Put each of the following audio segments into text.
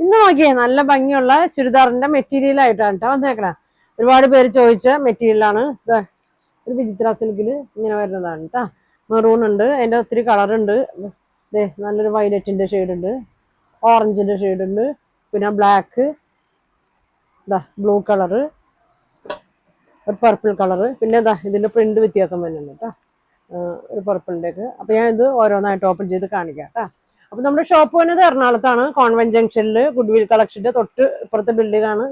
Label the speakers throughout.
Speaker 1: ഇന്ന് നോക്കിയേ നല്ല ഭംഗിയുള്ള ചുരിദാറിന്റെ മെറ്റീരിയൽ ആയിട്ടാണ് കേട്ടോ വന്നേക്കണേ. ഒരുപാട് പേര് ചോദിച്ച മെറ്റീരിയലാണ്. ഒരു വിചിത്ര സിൽക്കില് ഇങ്ങനെ വരുന്നതാണ് കേട്ടോ. മെറൂൺ ഉണ്ട്, അതിന്റെ ഒത്തിരി കളർ ഉണ്ട്. നല്ലൊരു വയലറ്റിന്റെ ഷെയ്ഡ് ഉണ്ട്, ഓറഞ്ചിന്റെ ഷെയ്ഡ് ഉണ്ട്, പിന്നെ ബ്ലാക്ക്, ബ്ലൂ കളറ്, ഒരു പർപ്പിൾ കളറ്, പിന്നെ ഇതിന്റെ പ്രിന്റ് വ്യത്യാസം വരുന്നുണ്ട് കേട്ടോ, ഒരു പർപ്പിളിന്റെ ഒക്കെ. അപ്പൊ ഞാൻ ഇത് ഓരോന്നായിട്ട് ഓപ്പൺ ചെയ്ത് കാണിക്കാം കേട്ടോ. അപ്പൊ നമ്മുടെ ഷോപ്പ് വന്നത് എറണാകുളത്താണ്, കോൺവെന്റ് ജംഗ്ഷനിൽ ഗുഡ്വിൽ കളക്ഷന്റെ തൊട്ട് ഇപ്പുറത്തെ ബിൽഡിംഗ് ആണ്.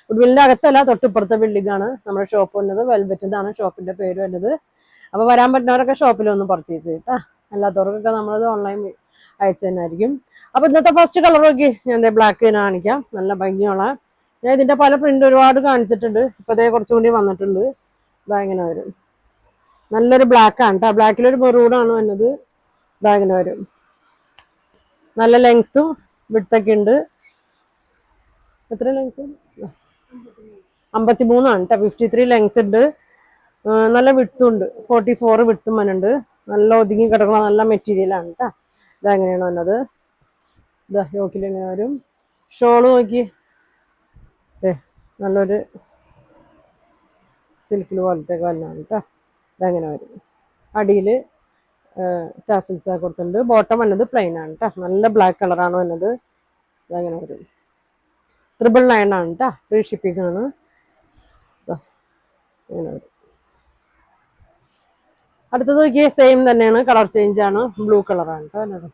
Speaker 1: ഗുഡ്വിലിന്റെ അകത്തല്ല, തൊട്ടിപ്പുറത്തെ ബിൽഡിംഗ് ആണ് നമ്മുടെ ഷോപ്പ് വന്നത്. വെൽവെറ്റ് എന്നാണ് ഷോപ്പിന്റെ പേര് വരുന്നത്. അപ്പൊ വരാൻ പറ്റുന്നവരൊക്കെ ഷോപ്പിലൊന്ന് പർച്ചേസ് ചെയ്തിട്ടാ, അല്ലാത്തവർക്കൊക്കെ നമ്മളത് ഓൺലൈൻ അയച്ചു തന്നെയായിരിക്കും. അപ്പൊ ഇന്നത്തെ ഫസ്റ്റ് കളർ നോക്കി, ഞാൻ ബ്ലാക്ക് തന്നെ കാണിക്കാം. നല്ല ഭംഗിയുള്ള, ഞാൻ ഇതിന്റെ പല പ്രിന്റ് ഒരുപാട് കാണിച്ചിട്ടുണ്ട്. ഇപ്പൊ അതേ കുറച്ചുകൂടി വന്നിട്ടുണ്ട്. ഇങ്ങനെ വരും, നല്ലൊരു ബ്ലാക്ക് ആണ് കേട്ടോ. ബ്ലാക്കിലൊരു മെറൂണാണ് വന്നത്. ഇങ്ങനെ വരും, നല്ല ലെങ്ത്തും വിഡ്ത്തൊക്കെ ഉണ്ട്. എത്ര ലെങ്ത്? 53 കേട്ടോ. 53 ലെങ്ത് ഉണ്ട്, നല്ല വിഡ്ത്തും ഉണ്ട്. 44 വിഡ്ത്തും വന്നുണ്ട്. നല്ല ഒതുങ്ങി കിടക്കണം, നല്ല മെറ്റീരിയൽ ആണ് കേട്ടോ. ഇതെങ്ങനെയാണ് വന്നത്? യോക്കിൽ എങ്ങനെ വരും? ഷോള് നോക്കി, നല്ലൊരു സിൽക്കിൽ പോലത്തെ വന്നാണ് കേട്ടോ. ഇതെങ്ങനെ വരും? അടിയിൽ ടാസിൽസ് കൊടുത്തിട്ടുണ്ട്. ബോട്ടം വന്നത് പ്ലെയിൻ ആണ് കേട്ടോ. നല്ല ബ്ലാക്ക് കളറാണ് വന്നത്. ഇതെങ്ങനെ വരും? 999 ആണ് കേട്ടോ. ഫ്രീ ഷിപ്പിംഗ് ആണ്. ഇങ്ങനെ വരും. അടുത്തത് നോക്കിയ സെയിം തന്നെയാണ്, കളർ ചേഞ്ച് ആണ്. ബ്ലൂ കളറാണ് കേട്ടോ വന്നത്.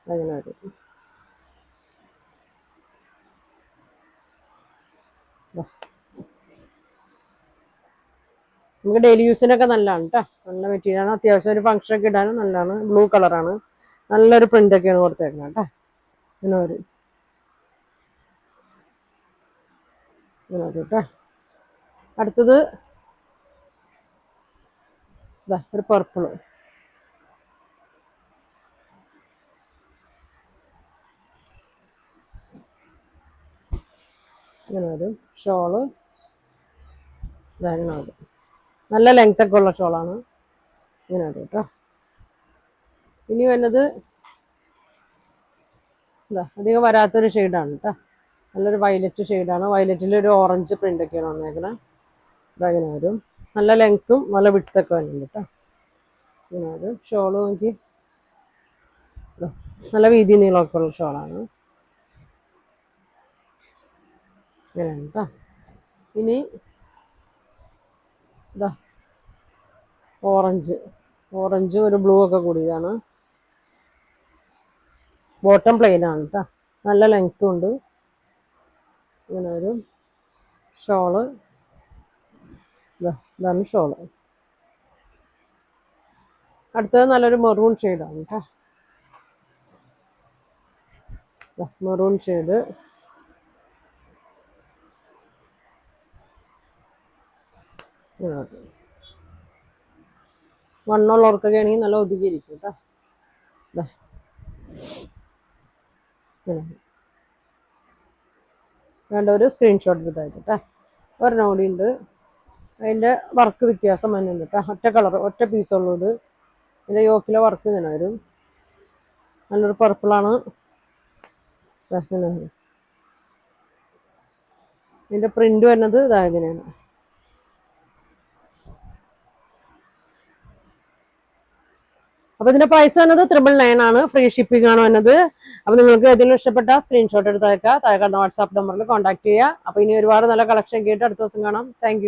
Speaker 1: അങ്ങനെ വരും. നമുക്ക് ഡെയിലി യൂസിനൊക്കെ നല്ലതാണ് കേട്ടോ. നല്ല മെറ്റീരിയലാണ്, അത്യാവശ്യം ഒരു ഫംഗ്ഷനൊക്കെ ഇടാനും നല്ലതാണ്. ബ്ലൂ കളറാണ്, നല്ലൊരു പ്രിന്റ് ഒക്കെയാണ് കൊടുത്തേക്കുന്നത് കേട്ടോ. ഇങ്ങനെ വരും, ഇങ്ങനെ വരും കേട്ടോ. അടുത്തത് ഒരു പർപ്പിള്, ഇങ്ങനെ വരും. ഷോള് ഇങ്ങനെ വരും, നല്ല ലെങ്ത് ഒക്കെ ഉള്ള ഷോളാണ്. ഇങ്ങനെ വരും കേട്ടോ. ഇനി വരുന്നത് അധികം വരാത്തൊരു ഷെയ്ഡാണ് കേട്ടോ. നല്ലൊരു വയലറ്റ് ഷെയ്ഡാണ്. വയലറ്റിൽ ഒരു ഓറഞ്ച് പ്രിന്റ് ഒക്കെയാണ് വന്നേക്കണേ. ഇങ്ങനെ വരും, നല്ല ലെങ്ത്തും നല്ല വിഡ്ത്തൊക്കെ വരുന്നുണ്ട് കേട്ടോ. ഇങ്ങനെ വരും. ഷോള് നോക്കി, നല്ല വീതി നീളമൊക്കെ ഉള്ള ഷോളാണ്. ഇങ്ങനെയാണ് കേട്ടോ. ഇനി ഓറഞ്ച് ഒരു ബ്ലൂ ഒക്കെ കൂടിയതാണ്. ബോട്ടം പ്ലെയിൻ ആണ് കേട്ടോ. നല്ല ലെങ്ത്തും ഉണ്ട്. ഇങ്ങനെ ഒരു ഷോള്, ഇതാണ് ഷോള്. അടുത്തത് നല്ലൊരു മെറൂൺ ഷെയ്ഡാണ് കേട്ടോ. മെറൂൺ ഷെയ്ഡ്, വണ്ണമുള്ളവർക്കൊക്കെ ആണെങ്കിൽ നല്ല ഒതുങ്ങിയിരിക്കും കേട്ടോ. വേണ്ട ഒരു സ്ക്രീൻഷോട്ട് എടുത്തായിട്ട് കേട്ടോ. ഒരെണ്ണം കൂടി ഉണ്ട്, അതിൻ്റെ വർക്ക് വ്യത്യാസം വരുന്നുണ്ട് കേട്ടോ. ഒറ്റ കളർ, ഒറ്റ പീസുള്ളൂ ഇത്. ഇതിൻ്റെ യോക്കിലെ വർക്ക് ഇങ്ങനെ വരും. നല്ലൊരു പർപ്പിളാണ്. ഇതിൻ്റെ പ്രിന്റ് വരുന്നത് ഇങ്ങനെയാണ്. അപ്പൊ ഇതിന്റെ പ്രൈസ് വന്നത് 999 ആണ്. ഫ്രീ ഷിപ്പിംഗ് ആണ് വന്നത്. അപ്പൊ നിങ്ങൾക്ക് ഏതെങ്കിലും ഇഷ്ടപ്പെട്ട സ്ക്രീൻഷോട്ട് എടുത്തേക്കാം. താഴെ കാണുന്ന വാട്സാപ്പ് നമ്പറിൽ കോൺടാക്ട് ചെയ്യുക. അപ്പൊ ഇനി ഒരുപാട് നല്ല കളക്ഷൻ കേട്ട് അടുത്ത ദിവസം കാണാം. താങ്ക്